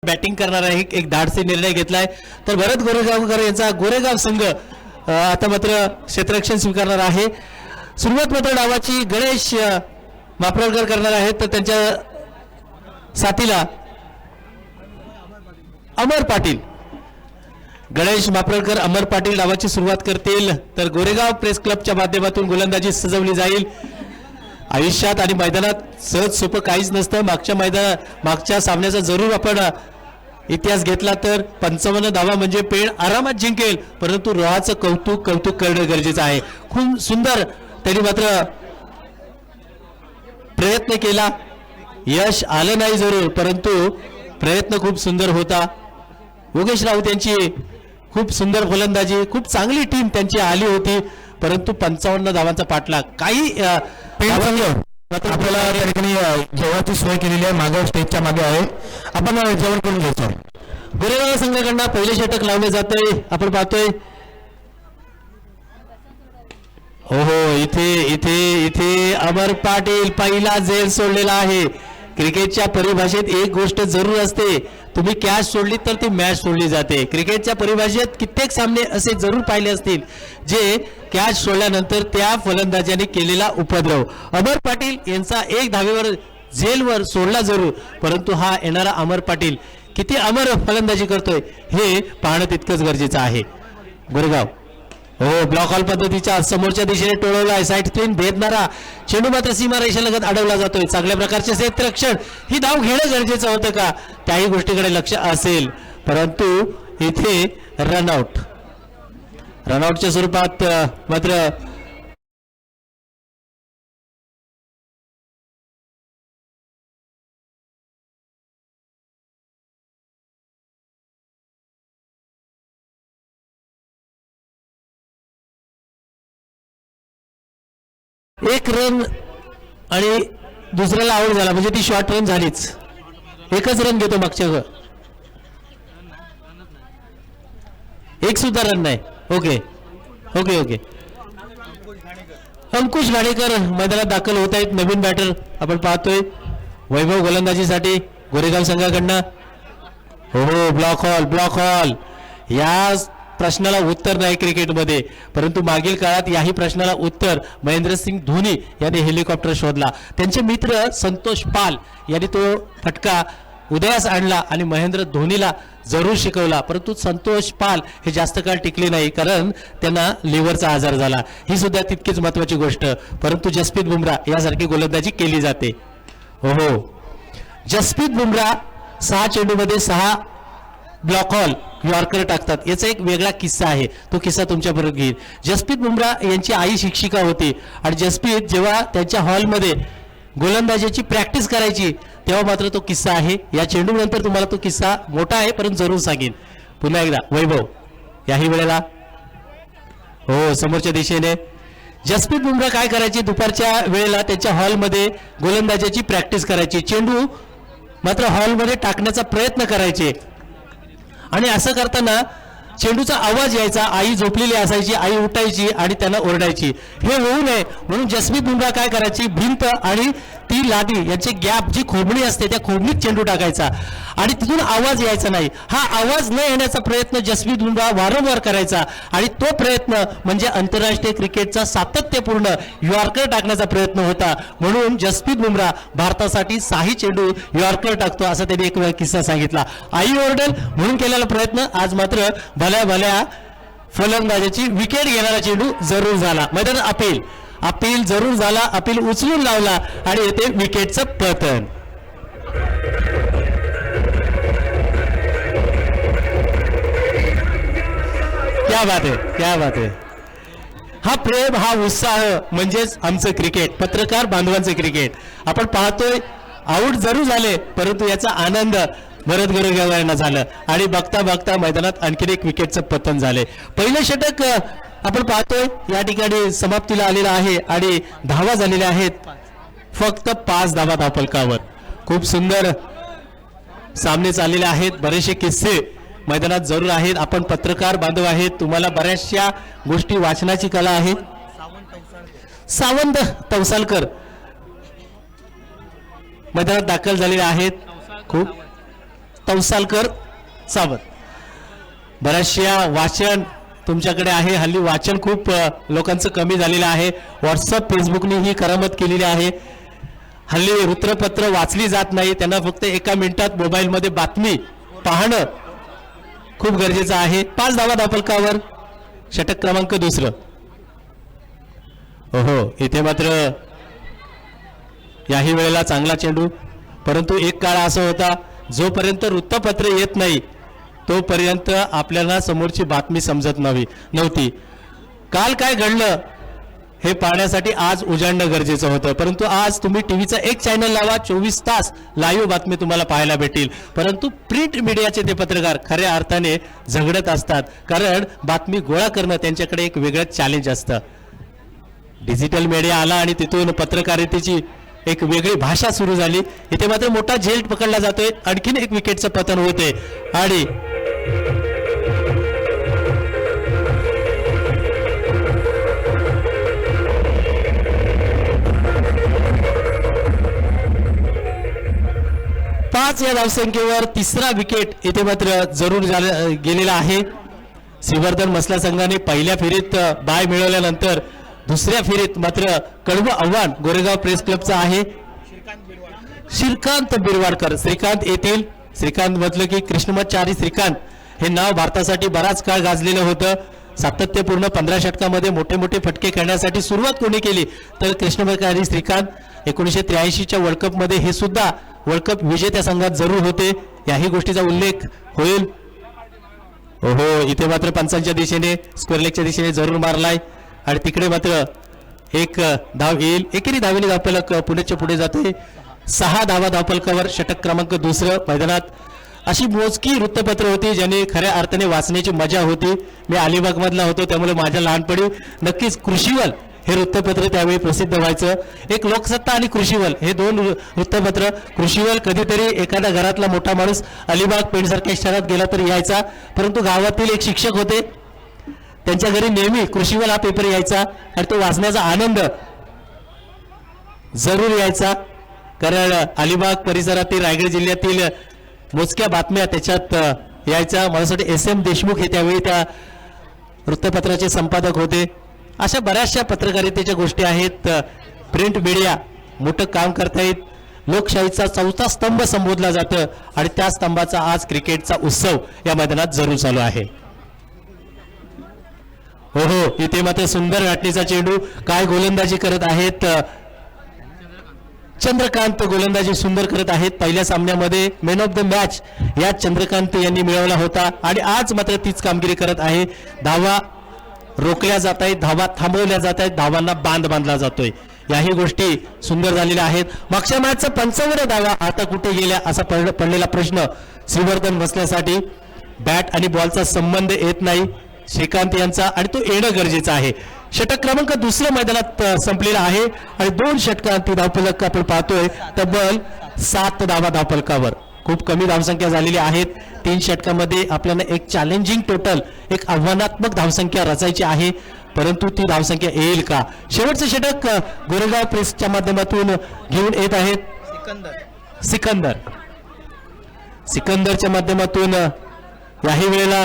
Batting करणार आहे, एक धाडसी निर्णय घेतलाय. तर भरत गोरेगावकर यांचा गोरेगाव संघ आता मात्र क्षेत्ररक्षण स्वीकारणार आहे. सुरुवात मात्र डावाची गणेश मापरकर करणार आहेत, तर त्यांच्या साथीला अमर पाटील, गणेश मापरकर अमर पाटील डावाची सुरुवात करतील. तर गोरेगाव प्रेस क्लबच्या माध्यमातून गोलंदाजी सजवली जाईल. आयुष्यात आणि मैदानात सहज सोपं काहीच नसतं. मागच्या सामन्याचा जरूर आपण इतिहास घेतला तर 55 धावा म्हणजे पेण आरामात जिंकेल, परंतु रोहाचं कौतुक करणं गरजेचं आहे. खूप सुंदर त्यांनी मात्र प्रयत्न केला, यश आलं नाही जरूर, परंतु प्रयत्न खूप सुंदर होता. योगेश राऊत यांची खूप सुंदर गोलंदाजी, खूप चांगली टीम त्यांची आली होती, परंतु 55 धावांचा पाठलाग. काही आपल्याला त्या ठिकाणी जेवणाची सोय केलेली आहे, मागे स्टेजच्या मागे आहे, आपण जेवण करून घ्यायचं. गोरेगाव संघाकडनं पहिले षटक लावले जाते, आपण पाहतोय. हो इथे इथे इथे अमर पाटील पहिला झेल सोडलेला आहे. क्रिकेटच्या परिभाषेत एक गोष्ट जरूर असते, तुम्ही कॅच सोडली तर ती मॅच सोडली जाते. क्रिकेटच्या परिभाषेत कित्येक सामने असे जरूर पाहिले असतील जे कॅच सोडल्यानंतर त्या फलंदाजाने केलेला उपद्रव. अमर पाटील यांचा एक धावेवर झेलवर सोडला जरूर, परंतु हा येणारा अमर पाटील किती अमर फलंदाजी करतोय हे पाहणं तितकंच गरजेचं आहे. गोरेगाव हो ब्लॉक हॉल पद्धतीच्या समोरच्या दिशेने टोळवला आहे. साईड स्क्रीन भेदणारा चेंडू मात्र सीमा रेषेलगत अडवला जातोय. चांगल्या प्रकारचे क्षेत्ररक्षण, ही धाव घेणं गरजेचं होतं का, त्याही गोष्टीकडे लक्ष असेल, परंतु इथे रनआउटच्या स्वरूपात मात्र एक रन आणि दुसऱ्याला आउट झाला म्हणजे ती शॉर्ट रन झालीच. एकच रन घेतो मागच्या, एक सुद्धा रन नाही. ओके ओके ओके अंकुश घाणेकर मैदानात दाखल होत आहेत, नवीन बॅटर आपण पाहतोय. वैभव गोलंदाजीसाठी गोरेगाव संघाकडनं. हो ब्लॉक हॉल या प्रश्नाला उत्तर नाही क्रिकेटमध्ये, परंतु मागील काळात याही प्रश्नाला उत्तर महेंद्रसिंग धोनी यांनी हेलिकॉप्टर शोधला. त्यांचे मित्र संतोष पाल यांनी तो फटका उदयास आणला आणि महेंद्र धोनीला जरूर शिकवला, परंतु संतोष पाल हे जास्त काळ टिकले नाही, कारण त्यांना लिव्हरचा आजार झाला. ही सुद्धा तितकीच महत्वाची गोष्ट. परंतु जसप्रीत बुमराह यासारखी गोलंदाजी केली जाते. हो जसप्रीत बुमराह 6 चेंडूमध्ये 6 ब्लॉक हॉल यॉर्कर टाकतात. याचा एक वेगळा किस्सा आहे, तो किस्सा तुमच्याबरोबर घेईल. जसप्रीत बुमराह यांची आई शिक्षिका होती आणि जसप्रीत जेव्हा त्यांच्या हॉलमध्ये गोलंदाजीची प्रॅक्टिस करायची तेव्हा मात्र तो किस्सा आहे. या चेंडू नंतर तुम्हाला तो किस्सा मोठा आहे, परंतु जरूर सांगेन. पुन्हा एकदा वैभव याही वेळेला हो समोरच्या दिशेने. जसप्रीत बुमराह काय करायची, दुपारच्या वेळेला त्यांच्या हॉलमध्ये गोलंदाजीची प्रॅक्टिस करायची, चेंडू मात्र हॉलमध्ये टाकण्याचा प्रयत्न करायचे आणि असं करताना चेंडूचा आवाज यायचा. आई झोपलेली असायची, आई उठायची आणि त्यांना ओरडायची. हे होऊ नये म्हणून जसप्रीत बुमराह काय करायची, भिंत आणि ती लादी यांचे गॅप जी खोबणी असते त्या खोबणीत चेंडू टाकायचा आणि तिथून आवाज यायचा नाही. हा आवाज न येण्याचा प्रयत्न जसप्रीत बुमराह वारंवार करायचा आणि तो प्रयत्न म्हणजे आंतरराष्ट्रीय क्रिकेटचा सातत्यपूर्ण यॉर्कर टाकण्याचा प्रयत्न होता. म्हणून जसप्रीत बुमराह भारतासाठी 6 चेंडू यॉर्कर टाकतो, असा त्यांनी एक वेळा किस्सा सांगितला. आई ओरडेल म्हणून केलेला प्रयत्न आज मात्र भल्या फलंदाजाची विकेट घेणारा चेंडू जरूर झाला. मैदानात अपील जरूर झाला, अपील उचलून लावला आणि येथे विकेटचं पतन. क्या बात है. हा प्रेम, हा उत्साह म्हणजेच आमचं क्रिकेट, पत्रकार बांधवांचं क्रिकेट. आपण पाहतोय आऊट जरूर झाले, परंतु याचा आनंद भरत गोरेगाव झालं आणि बघता मैदानात आणखीन एक विकेटचं पतन झाले. पहिलं षटक आपण पाहतोय या ठिकाणी समाप्तीला आलेलं आहे आणि धावा झालेल्या आहेत फक्त 5 धावा धावफलकावर. खूप सुंदर सामने चाललेले आहेत, बरेचसे किस्से मैदानात जरूर आहेत. आपण पत्रकार बांधव आहेत, तुम्हाला बऱ्याचशा गोष्टी वाचनाची कला आहे. सावंत तवसालकर मैदानात दाखल झालेले आहेत. खूप तौसालकर सावंत. बऱ्याचशा वाचन तुमच्याकडे आहे. हल्ली वाचन खूप लोकांचं कमी झालेलं आहे. व्हॉट्सअप फेसबुकने ही करामत केलेली आहे. हल्ली वृत्तपत्र वाचली जात नाही. त्यांना फक्त एका मिनिटात मोबाईलमध्ये बातमी पाहणं खूप गरजेचं आहे. 5 धावा धावफलकावर षटक क्रमांक 2. ओहो, इथे मात्र याही वेळेला चांगला चेंडू, परंतु एक काळ असा होता जोपर्यंत वृत्तपत्र येत नाही तोपर्यंत आपल्याला समोरची बातमी समजत नव्हती. काल काय घडलं हे पाहण्यासाठी आज उजाडणं गरजेचं होतं, परंतु आज तुम्ही टीव्हीचा एक चॅनल लावा, 24 तास लाईव्ह बातमी तुम्हाला पाहायला भेटेल. परंतु प्रिंट मीडियाचे ते पत्रकार खऱ्या अर्थाने झगडत असतात, कारण बातमी गोळा करणं त्यांच्याकडे एक वेगळं चॅलेंज असतं. डिजिटल मीडिया आला आणि तिथून पत्रकारितेची एक वेगळी भाषा सुरू झाली. इथे मात्र मोठा झेल पकडला जातोय. आणखीन एक विकेटचं पतन होते आणि पाच या धावसंख्येवर 3रा विकेट इथे मात्र जरूर गेलेला आहे. श्रीवर्धन मसला संघाने पहिल्या फेरीत बाय मिळवल्यानंतर दुसऱ्या फेरीत मात्र कडवं आव्हान गोरेगाव प्रेस क्लबचं आहे. श्रीकांत बिरवाडकर श्रीकांत येथील. श्रीकांत म्हटलं की कृष्णमचारी श्रीकांत हे नाव भारतासाठी बराच काळ गाजलेलं होतं. सातत्यपूर्ण 15 षटकामध्ये मोठे मोठे फटके खेळण्यासाठी सुरुवात कोणी केली तर कृष्णमचारी श्रीकांत. 1983च्या वर्ल्ड कपमध्ये हे सुद्धा वर्ल्ड कप विजेत्या संघात जरूर होते. याही गोष्टीचा उल्लेख होईल. ओहो, इथे मात्र पंचांच्या दिशेने स्क्वेअर लेगच्या दिशेने जरूर मारलाय आणि तिकडे मात्र एक धाव येईल. एकेरी धावेने धावफलक पुण्याच्या पुढे जाते. 6 धावा धावफलकावर षटक क्रमांक 2. मैदानात अशी मोजकी वृत्तपत्र होती ज्याने खऱ्या अर्थाने वाचण्याची मजा होती. मी अलिबाग मधला होतो, त्यामुळे माझ्या लहानपणी नक्कीच कृषीवल हे वृत्तपत्र त्यावेळी प्रसिद्ध व्हायचं. एक लोकसत्ता आणि कृषीवल हे 2 वृत्तपत्र. कृषीवल कधीतरी एखाद्या घरातला मोठा माणूस अलिबाग पेणसारख्या शहरात गेला तरी यायचा, परंतु गावातील एक शिक्षक होते, त्यांच्या घरी नेहमी कृषीवल हा पेपर यायचा आणि तो वाचण्याचा आनंद जरूर यायचा. कारण अलिबाग परिसरातील रायगड जिल्ह्यातील मोजक्या बातम्या त्याच्यात यायच्या. माझ्यासाठी SM देशमुख हे त्यावेळी त्या वृत्तपत्राचे संपादक होते. अशा बऱ्याचशा पत्रकारितेच्या गोष्टी आहेत. प्रिंट मीडिया मोठं काम करतायत. लोकशाहीचा 4था स्तंभ संबोधला जातं आणि त्या स्तंभाचा आज क्रिकेटचा उत्सव या मैदानात जरूर चालू आहे. हो हो, इथे मात्र सुंदर घाटणीचा चेंडू. काय गोलंदाजी करत आहेत चंद्रकांत. गोलंदाजी सुंदर करत आहेत. पहिल्या सामन्यामध्ये मॅन ऑफ द मॅच या चंद्रकांत यांनी मिळवला होता आणि आज मात्र तीच कामगिरी करत आहे. धावा रोखल्या जात आहेत, धावा थांबवल्या जात आहेत, धावांना बांध बांधला जातोय. याही गोष्टी सुंदर झालेल्या आहेत. मागच्या मॅचचा 55 धावा आता कुठे गेल्या असा पडलेला प्रश्न श्रीवर्धन बसण्यासाठी. बॅट आणि बॉलचा संबंध येत नाही श्रीकांत यांचा आणि तो येणं गरजेचं आहे. षटक क्रमांक 2 मैदानात संपलेला आहे आणि 2 षटकांती धावफलक आपण पाहतोय. तब्बल 7 धावा धावफलकावर. खूप कमी धावसंख्या झालेली आहेत. 3 षटकामध्ये आपल्याला एक चॅलेंजिंग टोटल, एक आव्हानात्मक धावसंख्या रचायची आहे, परंतु ती धावसंख्या येईल का? शेवटचं षटक गोरेगाव प्रेसच्या माध्यमातून घेऊन येत आहेत सिकंदरच्या माध्यमातून याही वेळेला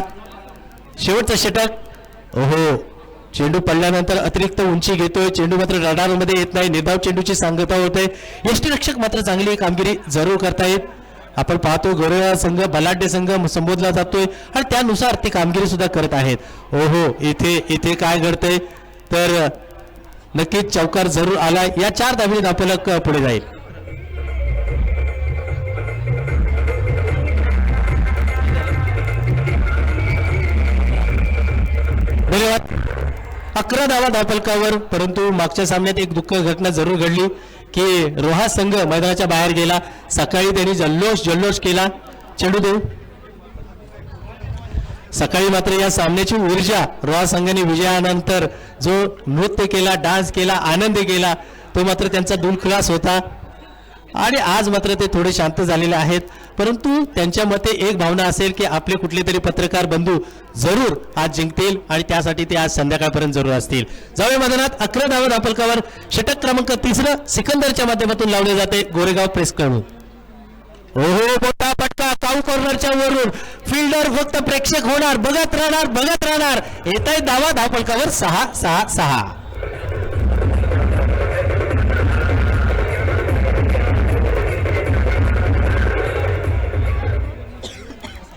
शेवटचं षटक. ओहो, चेंडू पडल्यानंतर अतिरिक्त उंची घेतोय. चेंडू मात्र रडारमध्ये येत नाही. निर्धाव चेंडूची सांगता होते. यष्टीरक्षक मात्र चांगली कामगिरी जरूर करतायत. आपण पाहतो गोरेगाव संघ बलाढ्य संघ संबोधला जातोय आणि त्यानुसार ते कामगिरी सुद्धा करत आहेत. ओहो, इथे काय घडतंय तर नक्कीच चौकार जरूर आलाय. या 4 धावेने धावफलक पुढे जाईल. धन्यवाद. 11 धावा धावफलकावर. परंतु मागच्या सामन्यात एक दुःख घटना जरूर घडली की रोहा संघ मैदानाच्या बाहेर गेला. सकाळी त्यांनी जल्लोष केला. चेंडू देऊ. सकाळी मात्र या सामन्याची ऊर्जा रोहा संघाने विजयानंतर जो नृत्य केला, डान्स केला, आनंद केला तो मात्र त्यांचा दुलखुलास होता आणि आज मात्र ते थोडे शांत झालेले आहेत. परंतु त्यांच्या मते एक भावना असेल की आपले कुठले तरी पत्रकार बंधू जरूर आज जिंकतील आणि त्यासाठी ते आज संध्याकाळपर्यंत जरूर असतील. जाऊया मैदानात. 11 धावा धावफलकावर षटक क्रमांक 3 सिकंदरच्या माध्यमातून लावले जाते गोरेगाव प्रेस क्लब. ओहो, मोठा फटका. डाव कॉर्नरच्या वरून फिल्डर फक्त प्रेक्षक होणार, बघत राहणार. येत आहे धावा धावफलकावर 6-6-6.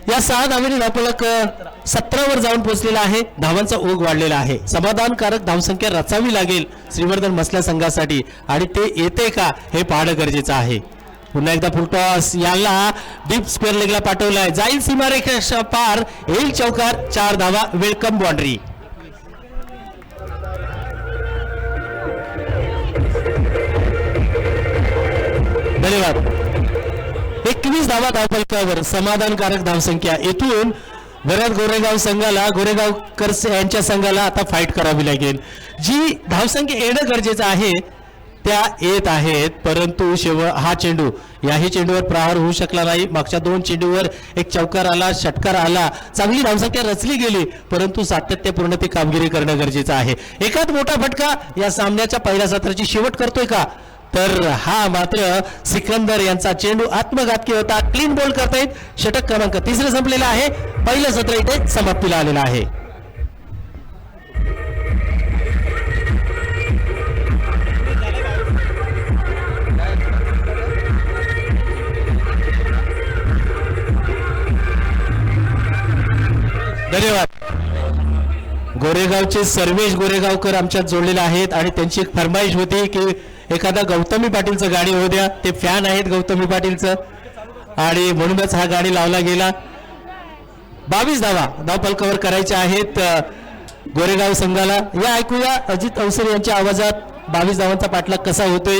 या 6 धावांनी धावफलक 17 वर जाऊन पोहोचलेला आहे. धावांचा ओघ वाढलेला आहे. समाधानकारक धावसंख्या रचावी लागेल श्रीवर्धन मसला संघासाठी आणि ते येते का हे पाहणं गरजेचं आहे. पुन्हा एकदा फुलटॉस याला डीप स्क्वेअर लेगला पाठवलाय, जाईल सीमारेषा पार, येईल चौकार, 4 धावा, वेलकम बाउंड्री. धन्यवाद. 21 धावा धावफलकावर समाधानकारक धावसंख्या. येथून भरत गोरेगाव संघाला, गोरेगावकर यांच्या संघाला आता फाईट करावी लागेल. जी धावसंख्या येणं गरजेचं आहे त्या येत आहेत, परंतु हा चेंडू, याही चेंडूवर प्रहार होऊ शकला नाही. मागच्या 2 चेंडूवर एक चौकार आला, षटकार आला, चांगली धावसंख्या रचली गेली, परंतु सातत्यपूर्ण ती कामगिरी करणं गरजेचं आहे. एकाच मोठा फटका या सामन्याच्या पहिल्या सत्राची शेवट करतोय का, तर हा मात्र सिकंदर यांचा चेंडू आत्मघातकी होता. क्लीन बॉल करतायत. षटक क्रमांक 3 संपलेला आहे. पहिलं सत्र इथे समाप्तीला आलेलं आहे. धन्यवाद. गोरेगावचे सर्वेश गोरेगावकर आमच्यात जोडलेले आहेत आणि त्यांची एक फरमाईश होती की एखादा गौतमी पाटीलचं गाणी होऊ द्या. ते फॅन आहेत गौतमी पाटीलचं आणि म्हणूनच हा गाणी लावला गेला. 22 धावा धावफलकावर करायच्या आहेत गोरेगाव संघाला. या ऐकूया अजित अवसरे यांच्या आवाजात 22 धावांचा पाठलाग कसा होतोय.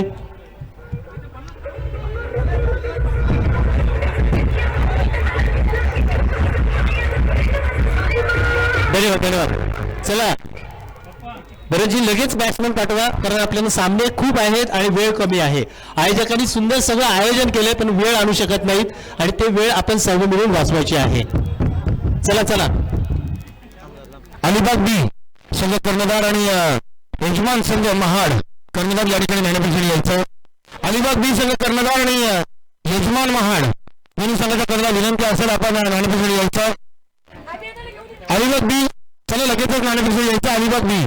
धन्यवाद. चला बरं जी, लगेच बॅट्समन पाठवा, कारण आपल्याला सामने खूप आहेत आणि वेळ कमी आहे. आयोजकांनी सुंदर सगळं आयोजन केलंय, पण वेळ आणू शकत नाहीत आणि ते वेळ आपण सर्व मिळून वाचवायची आहे. चला. अलिबाग बी संघ कर्णधार आणि यजमान संघ महाड कर्णधार या ठिकाणी नाणेफेक यायचं. अलिबाग बी संघ कर्णधार आणि यजमान महाड दोन्ही संघाचा कर्णधार विनंती असेल आपण नाणेफेक यायचं. अलिबाग बी, चला लगेचच नाणेफेक यायचं. अलिबाग बी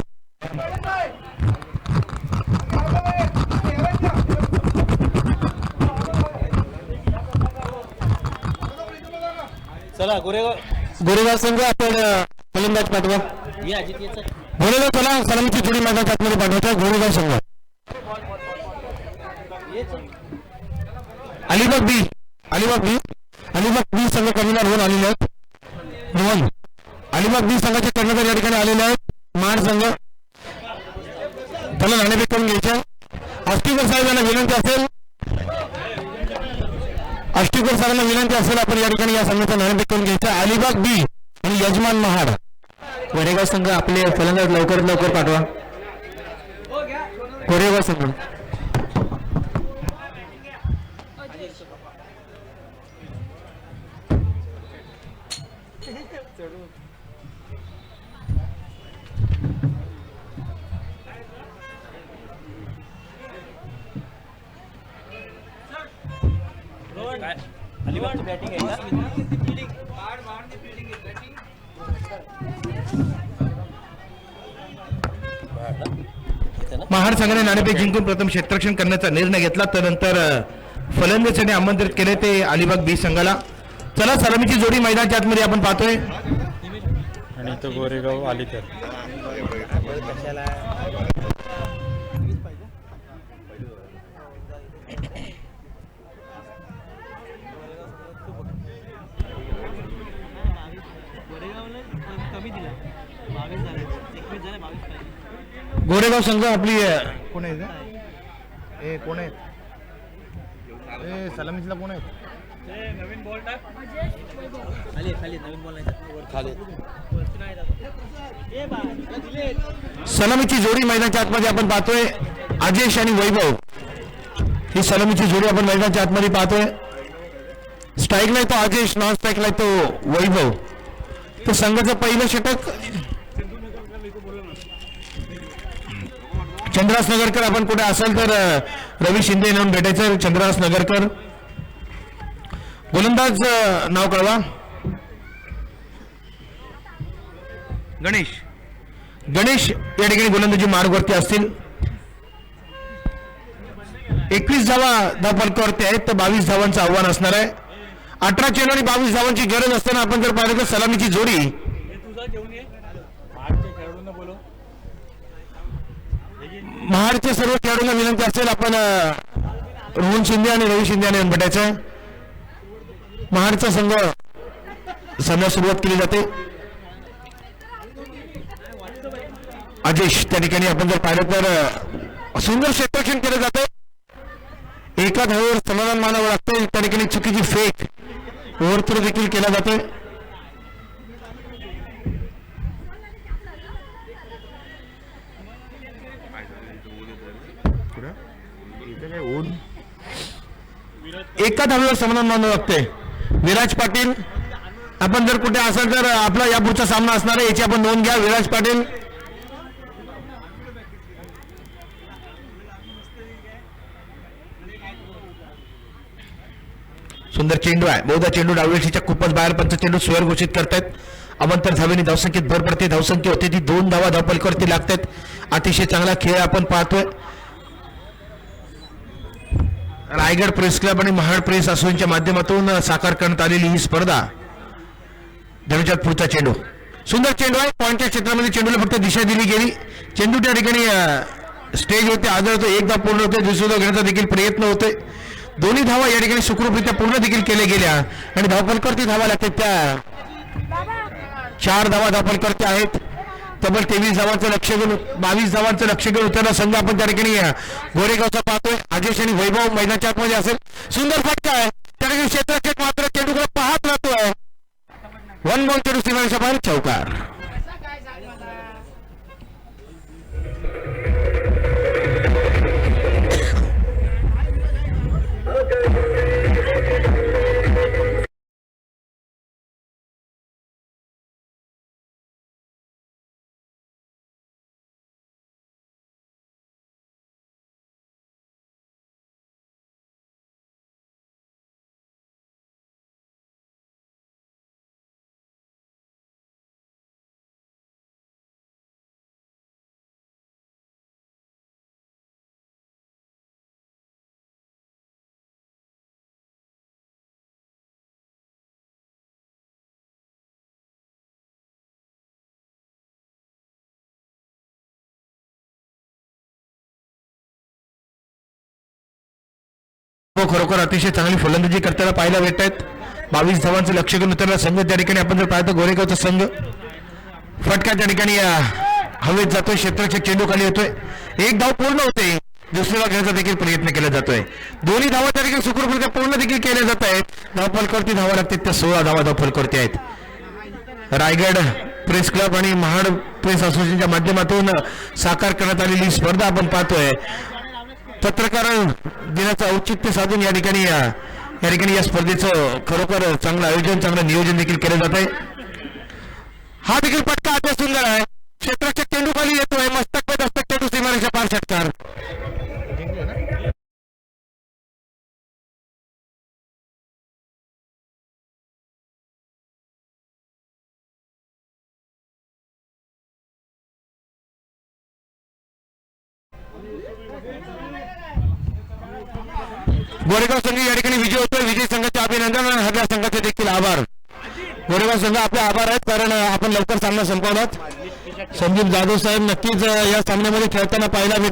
चला गोरेगाव संघ आपण फलंदाज पाठवा. गोरेगाव चला सलामीची जोडी मैदानाच्या आतमध्ये पाठवायचा. गोरेगाव संघ. अलिबाग बी संघ कर्णधार होऊन आलेले आहेत. रोहन अलिबाग बी संघाचे कर्णधार या ठिकाणी आलेले आहेत. महाड संघ त्याला नाणेफेक करून घ्यायचं. अष्टीकर साहेबांना विनंती असेल आपण या ठिकाणी या संघाचा नाणेफेक करून घ्यायचं. अलिबाग बी आणि यजमान महाड. गोरेगाव संघ आपले फलंदाज लवकरात लवकर पाठवा. गोरेगाव संघ. महाड संघाने नाणेफेक जिंकून प्रथम क्षेत्ररक्षण करण्याचा निर्णय घेतला. त्यानंतर फलंदाजांनी आमंत्रित केले ते अलिबाग बी संघाला. चला सलामीची जोडी मैदानाच्या आतमध्ये आपण पाहतोय आणि तो गोरेगाव आली तर गोरेगाव संघ आपली कोण आहे ए कोण आहेत ए सलामीला कोण आहेत. नवीन बॉल टाक खाली नवीन बॉल खाली. सलामीची जोडी मैदानाच्या आतमध्ये आपण पाहतोय. आजेश आणि वैभव ही सलामीची जोडी आपण मैदानाच्या आतमध्ये पाहतोय. स्ट्राईकला आहे तो आजेश, नॉन स्ट्राईकला आहे तो वैभव. तो संघाचं पहिलं षटक चंद्रास नगरकर. आपण कुठे असेल तर रवी शिंदे येऊन भेटायचं. चंद्रास नगरकर गोलंदाज नाव कळवा. गणेश. गणेश या ठिकाणी गोलंदाजी मार्गवरती असतील. 21 धावपलकावरती आहेत तर 22 धावांचं आव्हान असणार आहे. 18 चेंडू आणि 22 धावांची गरज असताना आपण जर पाहिलं तर सलामीची जोडी तुझा घेऊन ये आठच्या खेळाडूंना बोलव. महाडच्या सर्व खेळाडूंना विनंती असेल आपण रोहन शिंदे आणि रवी शिंदे यांना भेटायचं आहे. महाडचा संघ सामन्यास सुरुवात केली जाते. अजेश त्या ठिकाणी आपण जर पाहिलं तर सुंदर क्षेत्ररक्षण केलं जातं. एका धावेवर समाधान मानावं लागतं. त्या ठिकाणी चुकीची फेक ओव्हरथ्रो देखील केला जातोय. एका धावेवर समाधान मानावं लागतंय. विराज पाटील आपण जर कुठे असाल तर आपला यापुढचा सामना असणार आहे याची आपण नोंद घ्या. विराज पाटील सुंदर चेंडू आहे. बहुधा चेंडू डावलेशीच्या खूपच बाहेर पंच चेंडू स्वर घोषित करतायत. अवंतर धावेने धावसंख्येत भर पडते. धावसंख्या होते ती 2 धावा धावपलकावरती लागतात. अतिशय चांगला खेळ आपण पाहतोय. रायगड प्रेस क्लब आणि महाड प्रेस असोसिएशनच्या माध्यमातून साकार करण्यात आलेली ही स्पर्धा. धनुच्यात पुढचा चेंडू सुंदर चेंडू आहे. पॉईंटच्या क्षेत्रामध्ये चेंडूला फक्त दिशा दिली गेली. चेंडू त्या ठिकाणी स्टेजवरती आदळतो. एक धाव पूर्ण होते. दुसरी धाव घेण्याचा देखील प्रयत्न होतोय. दोन्ही धावा या ठिकाणी सुखरूपरित्या पूर्ण देखील केल्या गेल्या आणि धावपलकावरती धावा लागतात त्या 4 धावा धावपलकावरती आहेत. तब्बल 23 धावांचं लक्ष घेऊन 22 धावांचं लक्ष घेऊन उतरला संघ आपण त्या ठिकाणी गोरेगावचा पाहतोय. अजेश आणि वैभव मैदानाच्या आतमध्ये असेल. सुंदर फटका आहे. त्या ठिकाणी क्षेत्ररक्षक मात्र चेंडूकडे पाहत राहतोय. 1 बॉल चेंडू सीमारेषा बाहेर चौकार. खरोखर अतिशय चांगली फलंदाजी करताना पाहायला भेटत आहेत. 22 धावांचं लक्ष घेऊन उतरला संघ त्या ठिकाणी आपण जर पाहतो गोरेगावचा संघ. फटका त्या ठिकाणी हवेत जातोय. क्षेत्ररक्षक चेंडू खाली येतोय. एक धाव पूर्ण होते. दुसरी धाव घेण्याचा देखील प्रयत्न केला जातोय. दोन्ही धावा त्या ठिकाणी सुखरूपरित्या पूर्ण देखील केल्या जात आहेत. धावपलकावरती धावा लागतात त्या 16 धावा धावपलकावरती आहेत. रायगड प्रेस क्लब आणि महाड प्रेस असोसिएशनच्या माध्यमातून साकार करण्यात आलेली स्पर्धा आपण पाहतोय. पत्रकार दिनाचं औचित्य साधून या ठिकाणी या स्पर्धेचं खरोखर चांगलं आयोजन चांगलं नियोजन देखील केलं जात आहे. हा देखील पटका अत्यंत सुंदर आहे. क्षेत्ररक्षक चेंडू खाली येतोय. मस्तक पे दस्तक चेंडू सीमारेषा पार षटकार. गोरेगाव संघ या ठिकाणी विजय होतोय. विजय संघाचे अभिनंदन आणि हरल्या संघाचे देखील आभार. गोरेगाव संघ आपले आभार आहेत कारण आपण लवकर सामना संपवलात. संदीप जाधव साहेब नक्कीच या सामन्यामध्ये खेळताना पाहायला भेटतील.